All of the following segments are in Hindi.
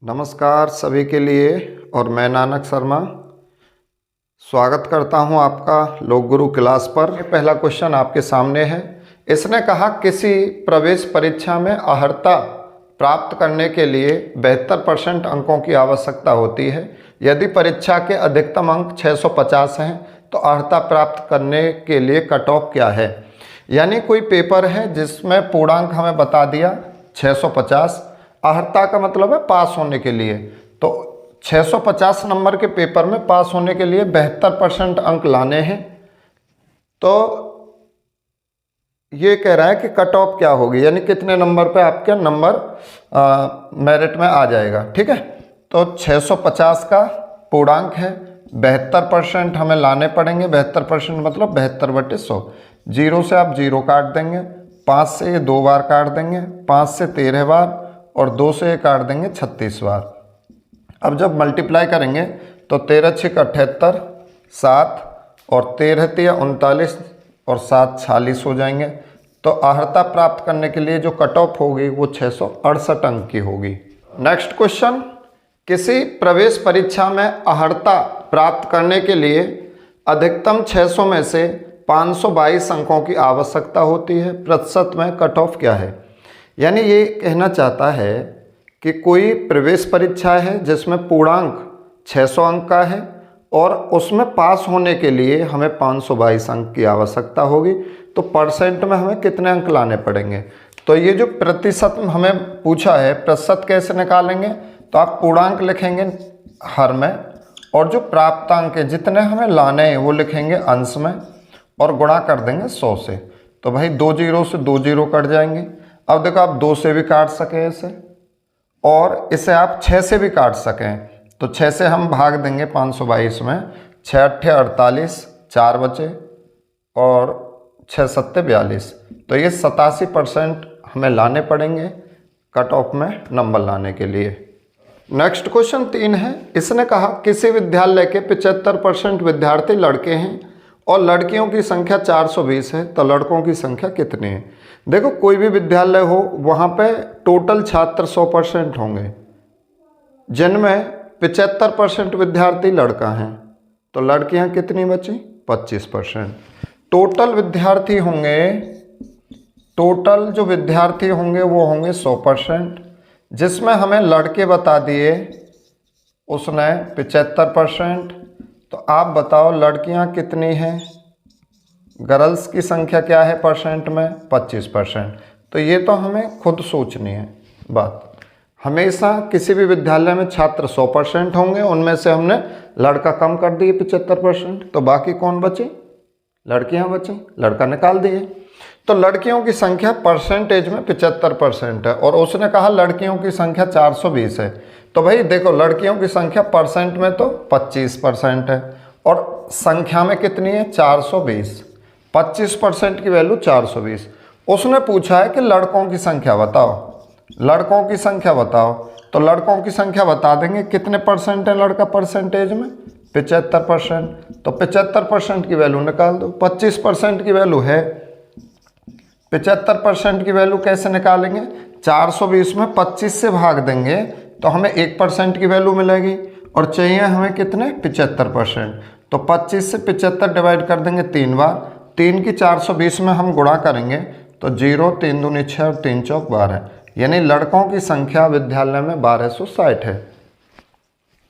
नमस्कार सभी के लिए। और मैं नानक शर्मा स्वागत करता हूं आपका लोक गुरु क्लास पर। पहला क्वेश्चन आपके सामने है। इसने कहा किसी प्रवेश परीक्षा में अर्हता प्राप्त करने के लिए 72% अंकों की आवश्यकता होती है। यदि परीक्षा के अधिकतम अंक 650 हैं तो अर्हता प्राप्त करने के लिए कट ऑफ क्या है। यानी कोई पेपर है जिसमें पूर्णांक हमें बता दिया 650, अर्हता का मतलब है पास होने के लिए। तो 650 नंबर के पेपर में पास होने के लिए 72% अंक लाने हैं। तो ये कह रहा है कि कट ऑफ क्या होगी, यानी कितने नंबर पे आपके नंबर मेरिट में आ जाएगा। ठीक है, तो 650 का पूर्णांक है, 72% हमें लाने पड़ेंगे। 72% मतलब 72/100। 0 से आप 0 काट देंगे, 5 से ये 2 बार काट देंगे, 5 से 13 बार और 2 से ये काट देंगे 36 बार। अब जब मल्टीप्लाई करेंगे तो 13 × 78, 7 और 13 × 39 और 7 46 हो जाएंगे। तो अर्हता प्राप्त करने के लिए जो कट ऑफ होगी वो 668 अंक की होगी। नेक्स्ट क्वेश्चन, किसी प्रवेश परीक्षा में अर्हता प्राप्त करने के लिए अधिकतम 600 में से 522 अंकों की आवश्यकता होती है। प्रतिशत में कट ऑफ क्या है। यानी ये कहना चाहता है कि कोई प्रवेश परीक्षा है जिसमें पूर्णांक 600 अंक का है और उसमें पास होने के लिए हमें 522 अंक की आवश्यकता होगी। तो परसेंट में हमें कितने अंक लाने पड़ेंगे। तो ये जो प्रतिशत हमें पूछा है, प्रतिशत कैसे निकालेंगे। तो आप पूर्णांक लिखेंगे हर में और जो प्राप्तांक है जितने हमें लाने हैं वो लिखेंगे अंश में और गुणा कर देंगे 100 से। तो भाई 2 0 से 2 0 कट जाएंगे। अब देखो आप 2 से भी काट सकें इसे और इसे आप 6 से भी काट सकें। तो 6 से हम भाग देंगे 522 में, 6 8 48, 4 बचे और 6 7 42। तो ये 87% हमें लाने पड़ेंगे कट ऑफ में नंबर लाने के लिए। नेक्स्ट क्वेश्चन 3 है। इसने कहा किसी विद्यालय के 75% विद्यार्थी लड़के हैं और लड़कियों की संख्या 420 है, तो लड़कों की संख्या कितनी है। देखो कोई भी विद्यालय हो वहाँ पे टोटल छात्र 100% होंगे, जिनमें 75% विद्यार्थी लड़का हैं, तो लड़कियाँ कितनी बची 25%। टोटल विद्यार्थी होंगे, टोटल जो विद्यार्थी होंगे वो होंगे 100%, जिसमें हमें लड़के बता दिए उसने 75%। तो आप बताओ लड़कियां कितनी हैं। गर्ल्स की संख्या क्या है परसेंट में 25%। तो ये तो हमें खुद सोचनी है बात। हमेशा किसी भी विद्यालय में छात्र 100% होंगे, उनमें से हमने लड़का कम कर दिए 75%, तो बाकी कौन बचे, लड़कियां बची, लड़का निकाल दिए। तो लड़कियों की संख्या परसेंटेज में 75% है और उसने कहा लड़कियों की संख्या 420 है। तो भाई देखो लड़कियों की संख्या परसेंट में तो 25% है और संख्या में कितनी है 420। 25% की वैल्यू 420। उसने पूछा है कि लड़कों की संख्या बताओ, लड़कों की संख्या बताओ। तो लड़कों की संख्या बता देंगे, कितने परसेंट है लड़का परसेंटेज में 75%। तो 75% की वैल्यू निकाल दो। 25% की वैल्यू है, 75% की वैल्यू कैसे निकालेंगे। 420 में 25 से भाग देंगे तो हमें 1% की वैल्यू मिलेगी और चाहिए हमें कितने 75%। तो 25 से 75 डिवाइड कर देंगे 3 बार, 3 की 420 में हम गुणा करेंगे तो 0 3 दूनी 6 और 3 चौक 12, यानी लड़कों की संख्या विद्यालय में 1260 है।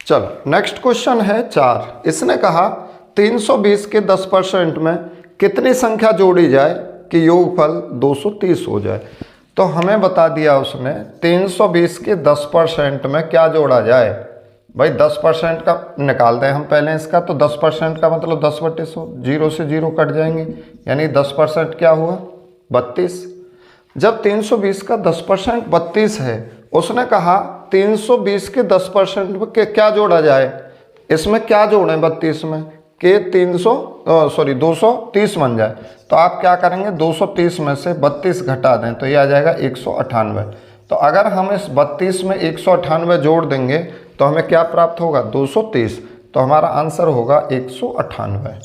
चलो नेक्स्ट क्वेश्चन है 4। इसने कहा 320 के 10% में कितनी संख्या जोड़ी जाए कि योगफल 230 हो जाए। तो हमें बता दिया उसने 320 के 10% में क्या जोड़ा जाए। भाई 10% का निकाल दें हम पहले इसका। तो 10% का मतलब 10/100, 0 से 0 कट जाएंगे, यानी 10% क्या हुआ 32। जब 320 का 10% 32 है, उसने कहा 320 के 10% में क्या जोड़ा जाए। इसमें क्या जोड़ें 32 में कि 230 बन जाए। तो आप क्या करेंगे 230 में से 32 घटा दें तो ये आ जाएगा 198। तो अगर हम इस 32 में 198 जोड़ देंगे तो हमें क्या प्राप्त होगा 230। तो हमारा आंसर होगा 198।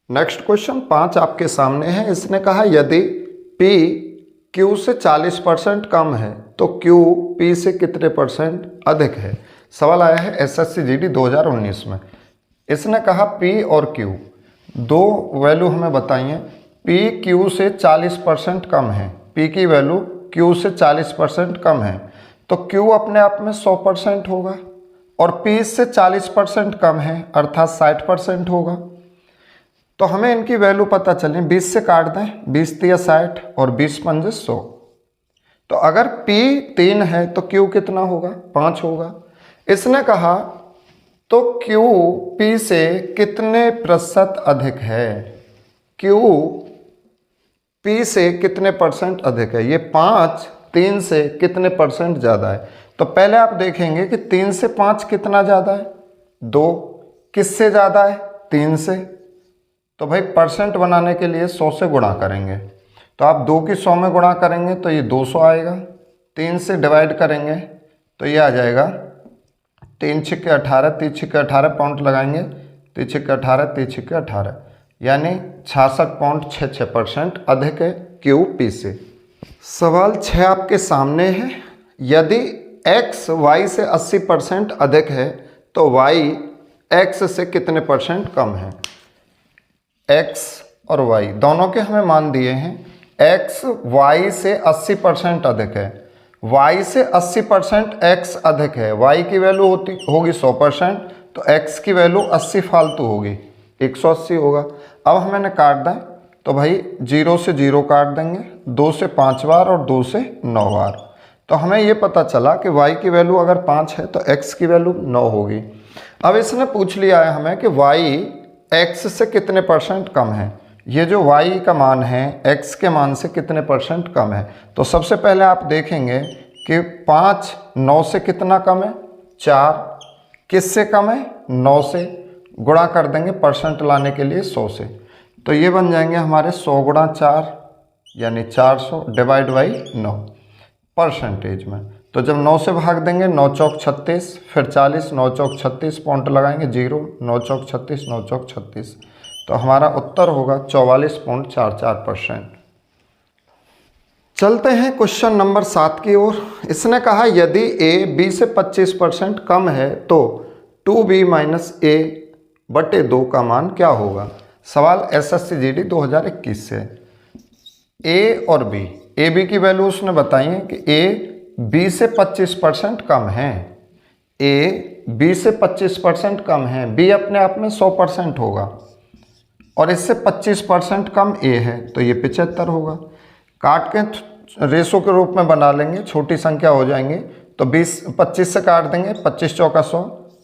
नेक्स्ट क्वेश्चन 5 आपके सामने है। इसने कहा यदि P Q से 40% कम है तो Q P से कितने परसेंट अधिक है। सवाल आया है एसएससी जीडी 2019 में। इसने कहा P और Q दो वैल्यू हमें बताइए। P Q से 40% कम है, P की वैल्यू Q से 40% कम है तो Q अपने आप में 100% होगा और P से 40% कम है अर्थात 60% होगा। तो हमें इनकी वैल्यू पता चले, 20 से काट दें, 20 तिया 60 और 20 पंजे 100। तो अगर P 3 है तो Q कितना होगा, 5 होगा। इसने कहा तो Q P से कितने प्रतिशत अधिक है, Q P से कितने परसेंट अधिक है। ये 5 3 से कितने परसेंट ज़्यादा है। तो पहले आप देखेंगे कि 3 से 5 कितना ज़्यादा है, 2। किससे ज़्यादा है, 3 से। तो भाई परसेंट बनाने के लिए 100 से गुणा करेंगे। तो आप 2 की 100 में गुणा करेंगे तो ये 200 आएगा। 3 से डिवाइड करेंगे तो ये आ जाएगा 3 छिक्के 18, 3 छिक्के 18 पॉइंट लगाएंगे, 3 छिक्के 18, 3 छिक्के 18, यानी 66.66% अधिक है Q P से। सवाल 6 आपके सामने है। यदि X Y से 80% अधिक है तो Y X से कितने परसेंट कम है। X और Y दोनों के हमें मान दिए हैं। X Y से 80% अधिक है, Y से 80% X अधिक है। Y की वैल्यू होगी 100%, तो X की वैल्यू 80 फालतू होगी, 180 होगा। अब हमें काट दें तो भाई 0 से 0 काट देंगे, 2 से 5 बार और 2 से 9 बार। तो हमें ये पता चला कि Y की वैल्यू अगर 5 है तो X की वैल्यू 9 होगी। अब इसने पूछ लिया है हमें कि Y X से कितने परसेंट कम है। ये जो Y का मान है X के मान से कितने परसेंट कम है। तो सबसे पहले आप देखेंगे कि 5 9 से कितना कम है, 4। किससे कम है, 9 से। गुणा कर देंगे परसेंट लाने के लिए 100 से, तो ये बन जाएंगे हमारे 100 गुणा 4 यानी 400 डिवाइड बाई 9 परसेंटेज में। तो जब 9 से भाग देंगे 9 चौक 36, फिर 40, 9 चौक 36 पॉइंट लगाएंगे 0, 9 चौक 36, 9 चौक 36, तो हमारा उत्तर होगा 44.44%। चलते हैं क्वेश्चन नंबर 7 की ओर। इसने कहा यदि A B से 25% कम है तो 2B माइनस A बटे 2 का मान क्या होगा। सवाल एसएससी जीडी 2021 से। A और B, A B की वैल्यू उसने बताई है कि A B से 25% कम है, A B से 25% कम है, B अपने आप में 100% होगा और इससे 25% कम A है तो ये 75 होगा। काट के रेशो के रूप में बना लेंगे, छोटी संख्या हो जाएंगे तो 25 से काट देंगे, 25 चौका 100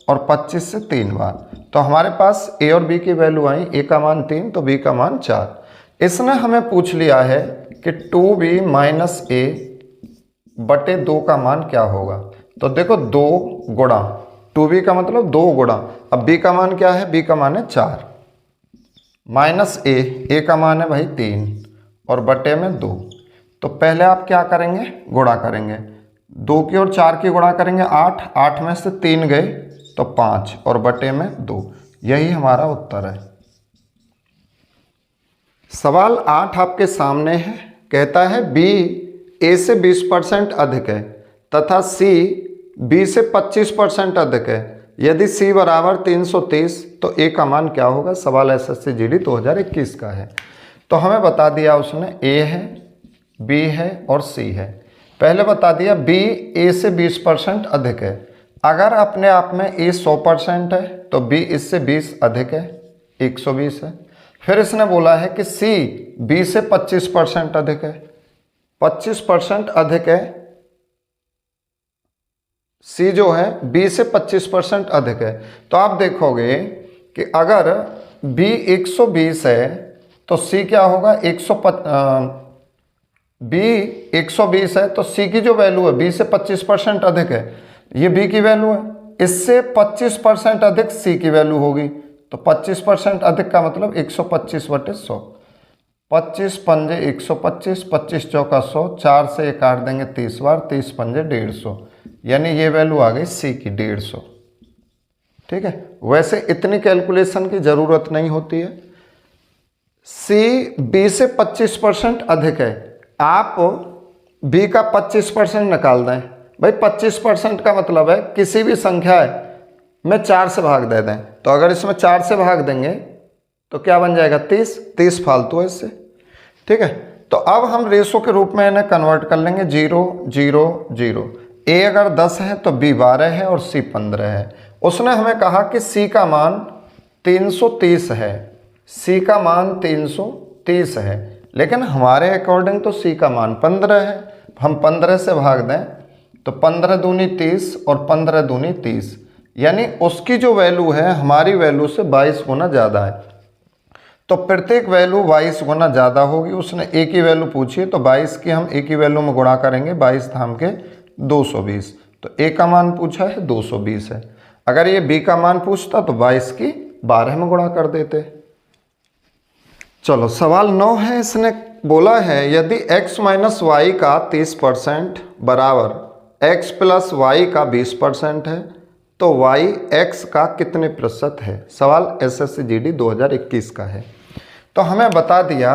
और 25 से 3 बार, तो हमारे पास A और B की वैल्यू आई, A का मान 3 तो B का मान 4। इसने हमें पूछ लिया है कि 2B माइनस A बटे 2 का मान क्या होगा। तो देखो 2 गुणा 2B का मतलब 2 गुणा, अब B का मान क्या है, B का मान है 4 माइनस A का मान है भाई 3 और बटे में 2। तो पहले आप क्या करेंगे, गुणा करेंगे, 2 की और 4 की गुणा करेंगे 8, 8 में से 3 गए तो 5 और बटे में 2, यही हमारा उत्तर है। सवाल 8 आपके सामने है। कहता है B A से 20% अधिक है तथा C B से 25% अधिक है। यदि C बराबर 330 तो A का मान क्या होगा। सवाल एसएससी जीडी 2021 का है। तो हमें बता दिया उसने A है, B है और C है। पहले बता दिया B A से 20% अधिक है। अगर अपने आप में A 100% है तो B इससे 20 अधिक है, 120 है। फिर इसने बोला है कि C B से 25% अधिक है, 25% अधिक है। C जो है B से 25% अधिक है। तो आप देखोगे कि अगर B 120 है तो C क्या होगा, B 120 है तो C की जो वैल्यू है B से 25% अधिक है, ये B की वैल्यू है, इससे 25% अधिक C की वैल्यू होगी। तो 25% अधिक का मतलब 125 बटे 100, 25 पंजे 125, 25 चौका 100, 4 से ये काट देंगे 30 बार, 30 पंजे 150, यानी ये वैल्यू आ गई C की 150। ठीक है, वैसे इतनी कैलकुलेशन की ज़रूरत नहीं होती है। C B से 25% अधिक है। आप b का 25% निकाल दें। भाई 25% का मतलब है किसी भी संख्या में 4 से भाग दे दें। तो अगर इसमें 4 से भाग देंगे तो क्या बन जाएगा 30, 30 फालतू है इससे, ठीक है। तो अब हम रेशो के रूप में इन्हें कन्वर्ट कर लेंगे 0 0 0। a अगर 10 है तो b 12 है और c 15 है। उसने हमें कहा कि c का मान 330 है, c का मान 330 है, लेकिन हमारे अकॉर्डिंग तो c का मान 15 है। हम 15 से भाग दें तो 15 दूनी 30 और 15 दूनी 30, यानी उसकी जो वैल्यू है हमारी वैल्यू से 22 गुना ज़्यादा है। तो प्रत्येक वैल्यू 22 गुना ज़्यादा होगी। उसने a की वैल्यू पूछी है तो 22 की हम a की वैल्यू में गुणा करेंगे, 22 धाम के 220। तो a का मान पूछा है 220 है। अगर ये b का मान पूछता तो 22 की 12 में गुणा कर देते। चलो सवाल 9 है। इसने बोला है यदि x माइनस वाई का 30% बराबर x प्लस वाई का 20% है तो y x का कितने प्रतिशत है। सवाल SSC GD 2021 का है। तो हमें बता दिया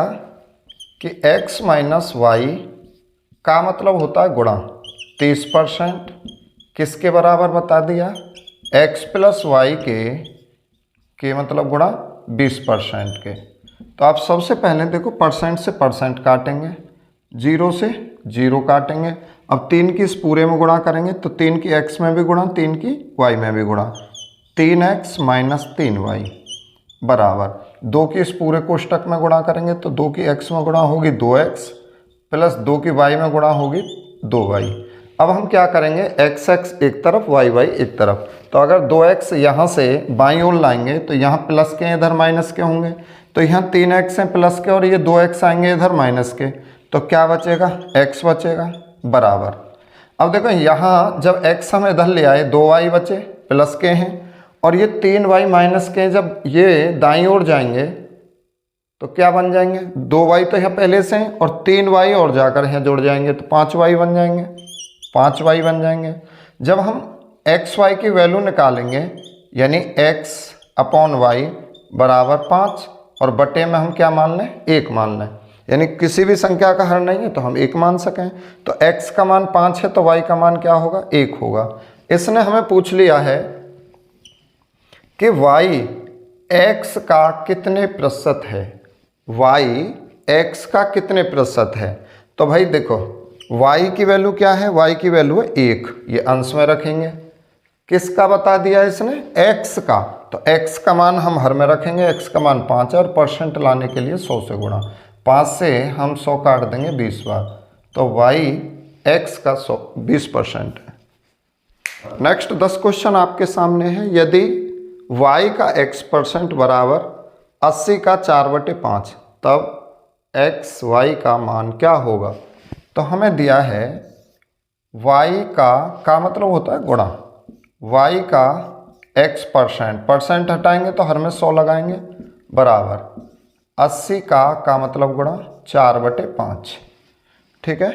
कि x माइनस वाई का मतलब होता है गुणा 30%, किसके बराबर बता दिया, x प्लस वाई के मतलब गुणा 20% के। तो आप सबसे पहले देखो परसेंट से परसेंट काटेंगे, 0 से 0 काटेंगे। अब 3 की इस पूरे में गुणा करेंगे तो 3 की x में भी गुणा, 3 की y में भी गुणा, 3x माइनस 3y बराबर 2 की इस पूरे कोष्टक में गुणा करेंगे तो 2 की x में गुणा होगी 2x प्लस 2 की y में गुणा होगी 2y। अब हम क्या करेंगे, x एक तरफ y एक तरफ। तो अगर 2x यहाँ से बाईं ओर लाएंगे तो यहाँ प्लस के इधर माइनस के होंगे, तो यहाँ 3x हैं प्लस के और ये 2x आएंगे इधर माइनस के, तो क्या बचेगा, x बचेगा बराबर। अब देखो यहाँ जब x हम इधर ले आए 2y बचे प्लस के हैं और ये 3y माइनस के हैं, जब ये दाईं ओर जाएंगे तो क्या बन जाएंगे, 2y तो यहाँ पहले से हैं और 3y और जाकर यहाँ जुड़ जाएंगे तो 5y बन जाएंगे, 5y बन जाएंगे। जब हम xy की वैल्यू निकालेंगे यानी x अपॉन y बराबर 5 और बटे में हम क्या मान लें, 1 मान लें, यानी किसी भी संख्या का हर नहीं है तो हम 1 मान सकें। तो x का मान 5 है तो y का मान क्या होगा, 1 होगा। इसने हमें पूछ लिया है कि y x का कितने प्रतिशत है, y x का कितने प्रतिशत है। तो भाई देखो y की वैल्यू क्या है, y की वैल्यू है 1, ये अंश में रखेंगे। किसका बता दिया इसने, x का, तो x का मान हम हर में रखेंगे, x का मान 5 है और परसेंट लाने के लिए 100 से गुणा, 5 से हम 100 काट देंगे 20 बार, तो y x का 20% है। नेक्स्ट 10 क्वेश्चन आपके सामने है। यदि y का x% बराबर 80 का 4/5 तब x y का मान क्या होगा। तो हमें दिया है y का मतलब होता है गुणा, y का x%, परसेंट हटाएंगे तो हर में 100 लगाएंगे बराबर 80 का मतलब गुणा 4/5, ठीक है।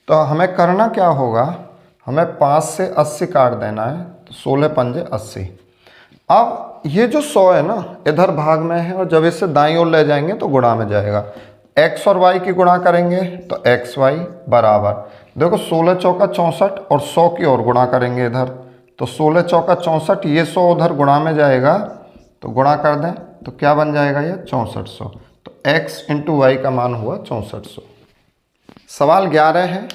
तो हमें करना क्या होगा, हमें 5 से 80 काट देना है, तो 16 पंजे 80। अब ये जो 100 है ना इधर भाग में है और जब इसे दाईं ओर ले जाएंगे तो गुणा में जाएगा। x और y की गुणा करेंगे तो xy बराबर, देखो 16 चौका 64 और 100 की ओर गुणा करेंगे इधर, तो 16 चौका 64, ये 100 उधर गुणा में जाएगा तो गुणा कर दें तो क्या बन जाएगा ये 6400। तो x इंटू वाई का मान हुआ 6400। सवाल 11 है।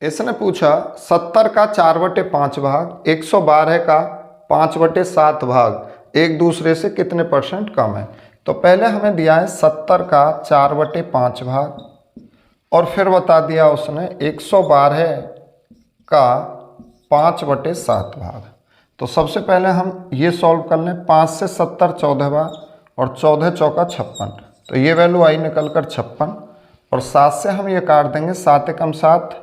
इसने पूछा 70 का 4/5 भाग 112 का 5/7 भाग एक दूसरे से कितने % कम है। तो पहले हमें दिया है 70 का 4/5 भाग और फिर बता दिया उसने 112 का 5/7 भाग। तो सबसे पहले हम ये सॉल्व कर लें, 5 से 70 14 बार और 14 चौका 56, तो ये वैल्यू आई निकल कर 56 और 7 से हम ये काट देंगे, 7 एकम 7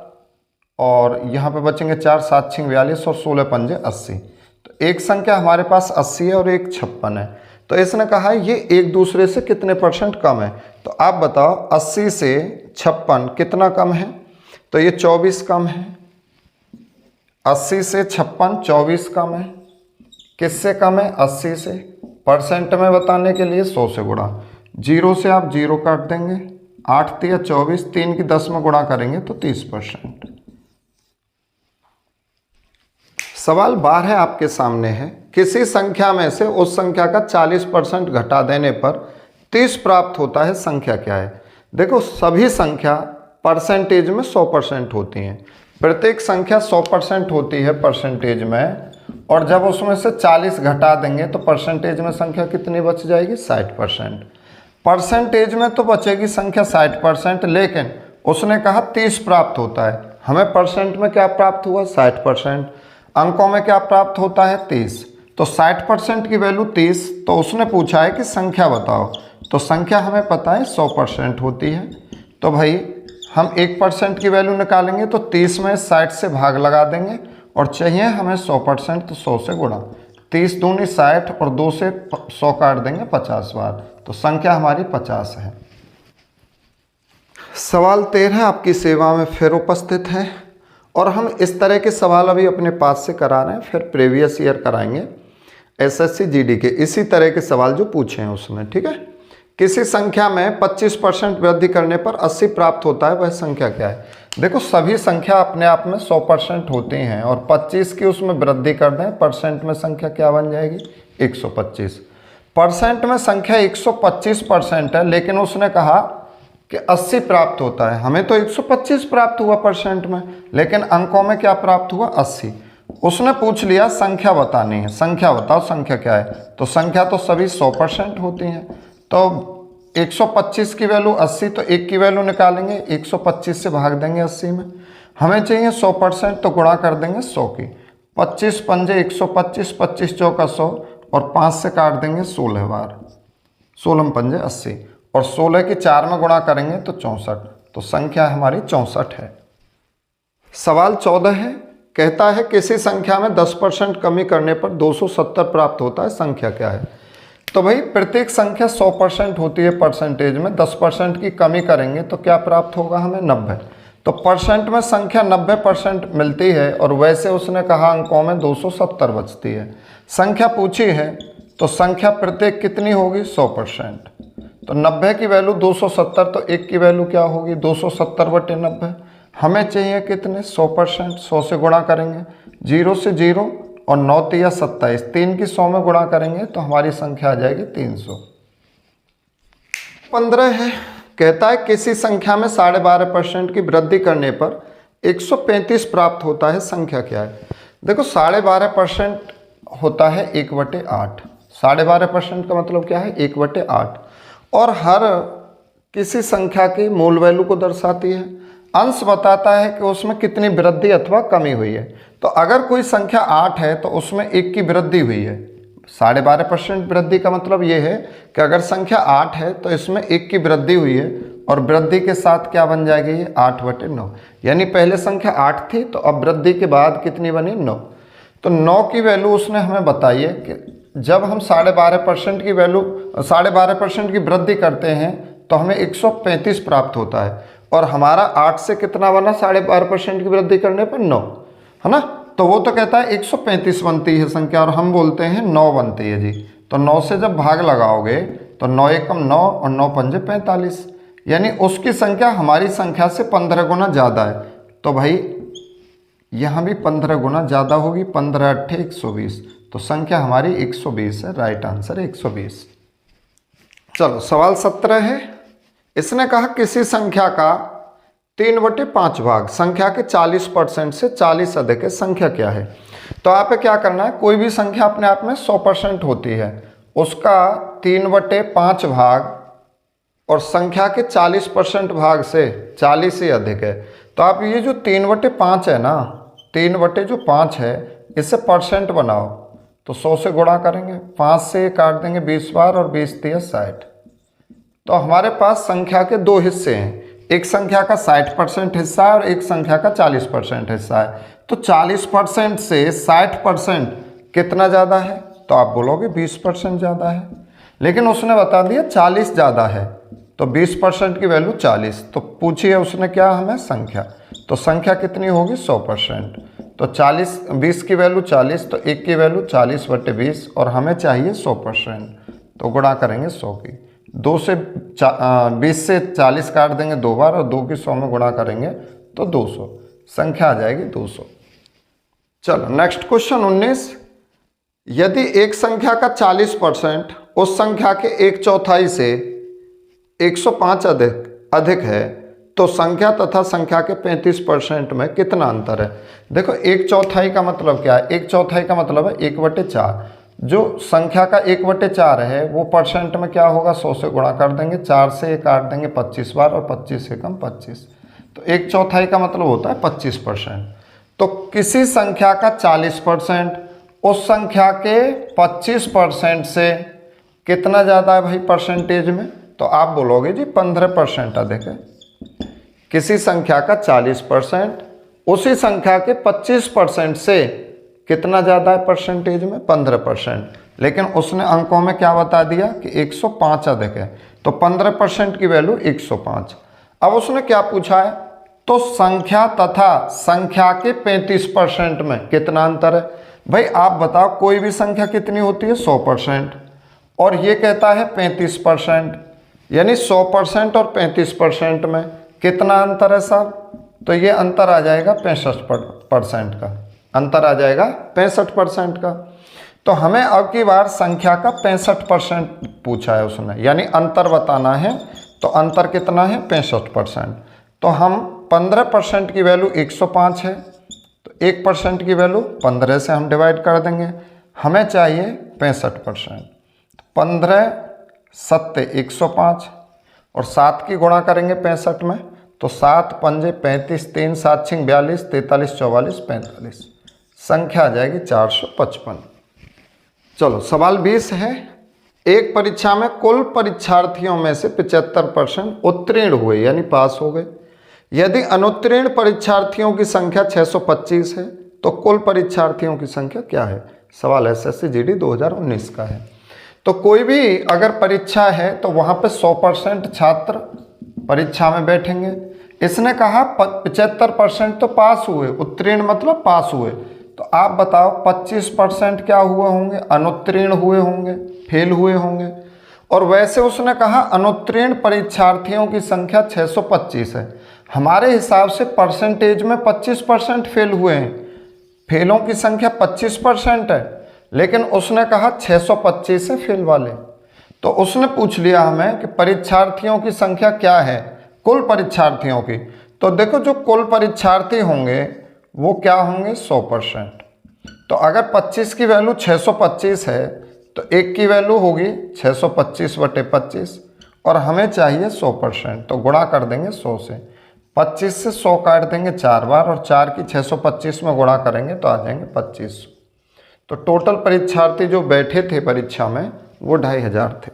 और यहाँ पे बचेंगे 4, 7 छिंग 42 और 16 पंजे 80। तो एक संख्या हमारे पास 80 है और एक 56 है। तो इसने कहा है ये एक दूसरे से कितने % कम है। तो आप बताओ 80 से 56 कितना कम है, तो ये 24 कम है। 80 से 56 24 कम है। किससे कम है, 80 से। परसेंट में बताने के लिए 100 से गुणा, 0 से आप 0 काट देंगे 8 तिया 24, 3 की 10 में गुणा करेंगे तो 30%। सवाल 12 आपके सामने है, किसी संख्या में से उस संख्या का 40% घटा देने पर 30 प्राप्त होता है, संख्या क्या है। देखो सभी संख्या परसेंटेज में 100% होती हैं, प्रत्येक संख्या 100% होती है परसेंटेज में, और जब उसमें से 40 घटा देंगे तो परसेंटेज में संख्या कितनी बच जाएगी, 60%। परसेंटेज में तो बचेगी संख्या 60%, लेकिन उसने कहा 30 प्राप्त होता है, हमें परसेंट में क्या प्राप्त हुआ, 60%, अंकों में क्या प्राप्त होता है, 30, तो 60% की वैल्यू 30, तो उसने पूछा है कि संख्या बताओ, तो संख्या हमें पता है 100% होती है, तो भाई हम 1% की वैल्यू निकालेंगे तो 30 में 60 से भाग लगा देंगे, और चाहिए हमें 100%, तो 100 से गुणा, 30 दूनी 60 और 2 से 100 काट देंगे 50 बार, तो संख्या हमारी 50 है। सवाल 13 आपकी सेवा में फिर उपस्थित है, और हम इस तरह के सवाल अभी अपने पास से करा रहे हैं, फिर प्रीवियस ईयर कराएंगे एसएससी जीडी के इसी तरह के सवाल जो पूछे हैं उसमें, ठीक है। किसी संख्या में 25% वृद्धि करने पर 80 प्राप्त होता है, वह संख्या क्या है। देखो सभी संख्या अपने आप में 100% होती हैं, और 25 की उसमें वृद्धि कर दें, परसेंट में संख्या क्या बन जाएगी, 125। परसेंट में संख्या 125% है, लेकिन उसने कहा कि 80 प्राप्त होता है, हमें तो 125 प्राप्त हुआ परसेंट में, लेकिन अंकों में क्या प्राप्त हुआ, 80। उसने पूछ लिया संख्या बतानी है, संख्या बताओ संख्या क्या है, तो संख्या तो सभी 100% होती हैं, तो 125 की वैल्यू 80, तो 1 की वैल्यू निकालेंगे, 125 से भाग देंगे 80 में, हमें चाहिए 100%, तो गुणा कर देंगे 100 की, 25 पंजे 125, 25 चौका 100, और 5 से काट देंगे 16 बार, 16 पंजे 80, और 16 की 4 में गुणा करेंगे तो 64, तो संख्या हमारी 64 है। सवाल 14 है, कहता है किसी संख्या में 10% कमी करने पर 270 प्राप्त होता है, संख्या क्या है। तो भाई प्रत्येक संख्या 100% होती है परसेंटेज में, 10% की कमी करेंगे तो क्या प्राप्त होगा हमें, 90, तो परसेंट में संख्या 90% मिलती है, और वैसे उसने कहा अंकों में 270 बचती है। संख्या पूछी है तो संख्या प्रत्येक कितनी होगी, 100%, तो 90 की वैल्यू 270, तो 1 की वैल्यू क्या होगी, 270/90, हमें चाहिए कितने, 100%, 100 से गुणा करेंगे, 0 से 0 और 9 तिया 27, 3 की 100 में गुणा करेंगे तो हमारी संख्या आ जाएगी 300। 15 है, कहता है किसी संख्या में 12.5% की वृद्धि करने पर 135 प्राप्त होता है, संख्या क्या है। देखो 12.5% होता है 1/8, 12.5% का मतलब क्या है, 1/8, और हर किसी संख्या की मूल वैल्यू को दर्शाती है, अंश बताता है कि उसमें कितनी वृद्धि अथवा कमी हुई है। तो अगर कोई संख्या 8 है तो उसमें 1 की वृद्धि हुई है, 12.5% वृद्धि का मतलब ये है कि अगर संख्या 8 है तो इसमें 1 की वृद्धि हुई है, और वृद्धि के साथ क्या बन जाएगी, ये 8/9, यानी पहले संख्या 8 थी तो अब वृद्धि के बाद कितनी बनी, 9, तो 9 की वैल्यू उसने हमें बताई है कि जब हम 12.5% की वैल्यू 12.5% की वृद्धि करते हैं तो हमें 135 प्राप्त होता है, और हमारा 8 से कितना बना, 12.5% की वृद्धि करने पर 9, है ना, तो वो तो कहता है 135 बनती है संख्या, और हम बोलते हैं 9 बनती है जी, तो 9 से जब भाग लगाओगे तो 9 एकम 9 और 9 पंजे 45, यानी उसकी संख्या हमारी संख्या से 15 गुना ज़्यादा है, तो भाई यहाँ भी 15 गुना ज़्यादा होगी, 15 अट्ठे 120, तो संख्या हमारी 120 है, राइट आंसर 120। चलो सवाल 17 है, इसने कहा किसी संख्या का 3/5 भाग संख्या के 40% से 40 अधिक है, संख्या क्या है। तो आप क्या करना है, कोई भी संख्या अपने आप में 100% होती है, उसका 3/5 भाग और संख्या के 40% भाग से 40 से अधिक है, तो आप ये जो 3/5 है ना, 3/5 है, इससे परसेंट बनाओ, तो 100 से गुणा करेंगे, 5 से काट देंगे 20 बार, और 20 तिया 60, तो हमारे पास संख्या के 2 हिस्से हैं, एक संख्या का 60% हिस्सा है और एक संख्या का 40% हिस्सा है, तो 40% से 60% कितना ज़्यादा है, तो आप बोलोगे 20% ज़्यादा है, लेकिन उसने बता दिया 40 ज़्यादा है, तो 20% की वैल्यू 40, तो पूछिए उसने क्या हमें, संख्या, तो संख्या कितनी होगी, 100%, तो 20 की वैल्यू 40, तो 1 की वैल्यू 40/20, और हमें चाहिए 100%, तो गुणा करेंगे 100 की, 2 से 20 से 40 काट देंगे 2 बार और 2 की 100 में गुणा करेंगे तो 200, संख्या आ जाएगी 200। चलो नेक्स्ट क्वेश्चन 19। यदि एक संख्या का 40% उस संख्या के 1/4 से 105 अधिक है तो संख्या तथा संख्या के 35% में कितना अंतर है। देखो 1/4 का मतलब क्या है, 1/4 का मतलब है 1/4। जो संख्या का 1/4 है वो परसेंट में क्या होगा, 100 से गुणा कर देंगे, 4 से ये काट देंगे 25 बार और 25 से कम 25, तो 1/4 का मतलब होता है 25%। तो किसी संख्या का 40% उस संख्या के 25% से कितना ज़्यादा है भाई परसेंटेज में, तो आप बोलोगे जी 15% अधिक है। किसी संख्या का 40% उसी संख्या के 25% से कितना ज़्यादा है परसेंटेज में, 15%। लेकिन उसने अंकों में क्या बता दिया कि 105 अधिक है, तो 15% की वैल्यू 105। अब उसने क्या पूछा है, तो संख्या तथा संख्या के 35% में कितना अंतर है। भाई आप बताओ कोई भी संख्या कितनी होती है, 100%, और ये कहता है 35%, यानी 100% और 35% में कितना अंतर है साहब, तो ये अंतर आ जाएगा 65% का, अंतर आ जाएगा 65% का। तो हमें अब की बार संख्या का 65% पूछा है उसने, यानी अंतर बताना है, तो अंतर कितना है 65%। तो हम 15% की वैल्यू 105 है, तो 1% की वैल्यू 15 से हम डिवाइड कर देंगे, हमें चाहिए 65%। 15 7 105 और 7 की गुणा करेंगे 65 में, तो 7 पंजे 35, 3 7 6 42, 43 44 45, संख्या आ जाएगी 455। चलो सवाल 20 है। एक परीक्षा में कुल परीक्षार्थियों में से 75% उत्तीर्ण हुए यानी पास हो गए। यदि अनुत्तीर्ण परीक्षार्थियों की संख्या 625 है तो कुल परीक्षार्थियों की संख्या क्या है। सवाल एसएससी जीडी 2019 का है। तो कोई भी अगर परीक्षा है तो वहाँ पे 100% छात्र परीक्षा में बैठेंगे। इसने कहा 75% तो पास हुए, उत्तीर्ण मतलब पास हुए, तो आप बताओ 25% क्या हुए होंगे, अनुत्तीर्ण हुए होंगे, फेल हुए होंगे। और वैसे उसने कहा अनुत्तीर्ण परीक्षार्थियों की संख्या 625 है। हमारे हिसाब से परसेंटेज में 25% फेल हुए हैं, फेलों की संख्या 25% है, लेकिन उसने कहा 625 है फेल वाले। तो उसने पूछ लिया हमें कि परीक्षार्थियों की संख्या क्या है, कुल परीक्षार्थियों की। तो देखो जो कुल परीक्षार्थी होंगे वो क्या होंगे 100%। तो अगर 25 की वैल्यू 625 है तो 1 की वैल्यू होगी 625/25 और हमें चाहिए 100%, तो गुणा कर देंगे 100 से। 25 से 100 काट देंगे 4 बार और 4 की 625 में गुणा करेंगे तो आ जाएंगे 2500। तो टोटल परीक्षार्थी जो बैठे थे परीक्षा में वो 2500 थे।